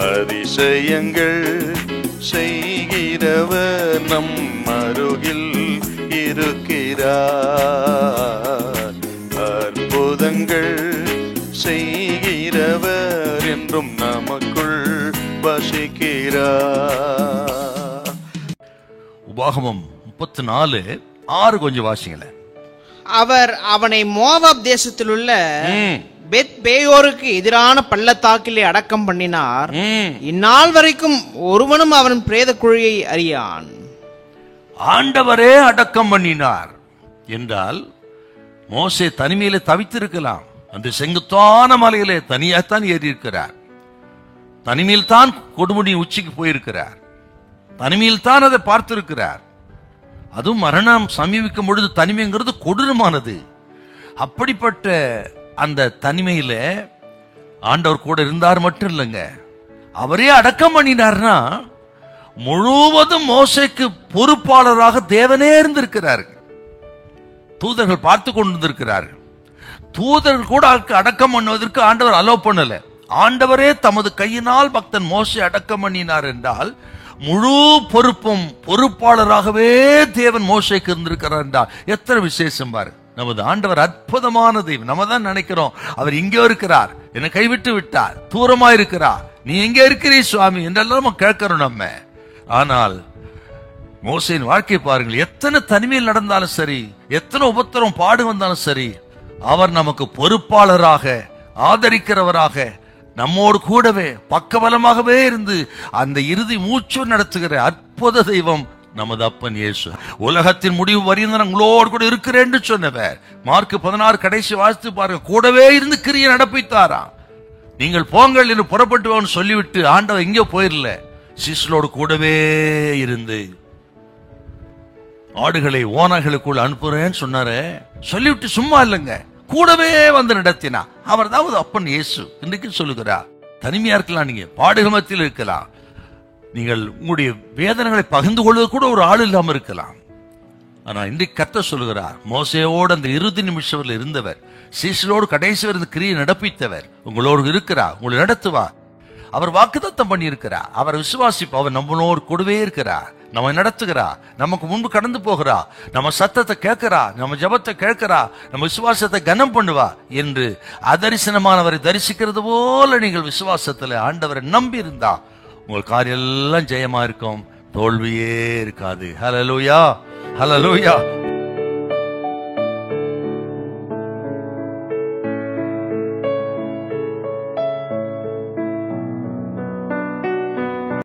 அதிசயங்கள் செய்கிறவர் நம் அருகில் இருக்கிறார். அற்புதங்கள் செய்கிறவர் என்றும் நமக்குள் வசிக்கிறார். உபாகமம் 34:6 கொஞ்சம் வாசிங்களேன். அவர் அவனை மோவாப் தேசத்தில் உள்ள பெத் பேயோருக்கு எதிரான பள்ளத்தாக்கிலே அடக்கம் பண்ணினார். இந்நாள் வரைக்கும் ஒருவனும் அவன் பிரேத குழியை அறியான். ஆண்டவரே அடக்கம் பண்ணினார் என்றால் மோசே தனிமையில தவித்திருக்கலாம். அந்த செங்குத்தான மலையிலே தனியாத்தான் ஏறி இருக்கிறார். தனிமையில் தான் கொடுமுடி உச்சிக்கு போயிருக்கிறார். தனிமையில் தான் அதை பார்த்திருக்கிறார். அதுவும் மரணம் சமீபிக்கும் பொழுது தனிமைங்கிறது கொடூரமானது. அப்படிப்பட்ட அந்த தனிமையில ஆண்டவர் கூட இருந்தார் மட்டும் இல்லைங்க, அவரே அடக்கம் பண்ணினார்னா முழுவதும் மோசேக்கு பொறுப்பாளராக தேவனே இருந்திருக்கிறார். தூதர்கள் பார்த்து கொண்டிருக்கிறார்கள். தூதர்கள் கூட அடக்கம் பண்ணுவதற்கு ஆண்டவர் அலோவ் பண்ணல. ஆண்டவரே தமது கையினால் பக்தன் மோசே அடக்கம் பண்ணினார் என்றால் முழு பொறுப்பும் பொறுப்பாளராகவே தேவன் மோசேக்கு இருந்திருக்கிறார் என்றால் எத்தனை விசேஷம் பாரு. நமது ஆண்டவர் அற்புதமான தெய்வம். நம்ம தான் நினைக்கிறோம் அவர் இங்கே இருக்கிறார், என்னை கைவிட்டு விட்டார், தூரமா இருக்கிறார், நீ எங்கே இருக்கிறீ சுவாமி என்றெல்லாம் நம்ம கேட்கிறோம் நம்ம. ஆனால் மோசேயின் வாழ்க்கை பாருங்கள், எத்தனை தனிமையில் நடந்தாலும் சரி, எத்தனை உபத்திரம் பாடு வந்தாலும் சரி, அவர் நமக்கு பொறுப்பாளராக ஆதரிக்கிறவராக நம்மோடு கூடவே பக்கபலமாகவே இருந்து அந்த இறுதி மூச்சு நடத்துகிற அற்புத தெய்வம் நமது அப்பன் இயேசு. உலகத்தின் முடிவு வரையும் உங்களோடு கூட இருக்கிறேன் என்று சொன்னவர். மார்க் 16 கடைசி வாசித்து பாருங்க. கூடவே இருந்து கிரியை நடப்பித்தாராம். நீங்கள் போங்கள் என்று புறப்பட்டு சொல்லிவிட்டு ஆண்டவர் எங்கே போயிடல, சிசுலோடு கூடவே இருந்து ஆடுகளை ஓனாய்களுக்குள் அனுப்புறேன்னு சொன்னாரு. சொல்லிவிட்டு சும்மா இல்லைங்க, கூடவே வந்து நடத்தினா. அவர் தான் அப்பன் இயேசு. இன்றைக்கு சொல்லுகிறார், தனிமையா இருக்கலாம், நீங்க பாடுகள் மத்தியில் இருக்கலாம், நீங்கள் உங்களுடைய வேதனைகளை பகிர்ந்து கொள்வது கூட ஒரு ஆள் இல்லாம இருக்கலாம். ஆனா இன்றைக்கு கர்த்தர் சொல்லுகிறார், மோசேயோடு அந்த இறுதி நிமிஷத்தில் இருந்தவர், சீசலோடு கடைசி வரை கிரியை நடப்பித்தவர் உங்களோடு இருக்கிறார், உங்களை நடத்துவார். அவர் வாக்குத்தத்தம் பண்ணி இருக்கிறார். அவர் விசுவாசிப்பு, அவர் நம்மளோடு கூடவே இருக்கிறார், நம்ம நடத்துகிறா, நமக்கு முன்பு கடந்து போகிறா, நம்ம சத்தத்தை கேட்கிறா, நம்ம ஜபத்தை கேட்கிறா, நம்ம விசுவாசத்தை கனம் பண்ணுவா என்று அதரிசனமானவரை தரிசிக்கிறது போல நீங்கள் விசுவாசத்துல ஆண்டவரை நம்பி இருந்தா உங்கள் காரியம் எல்லாம் ஜெயமா இருக்கும், தோல்வியே இருக்காது. ஹல்லேலூயா, ஹல்லேலூயா.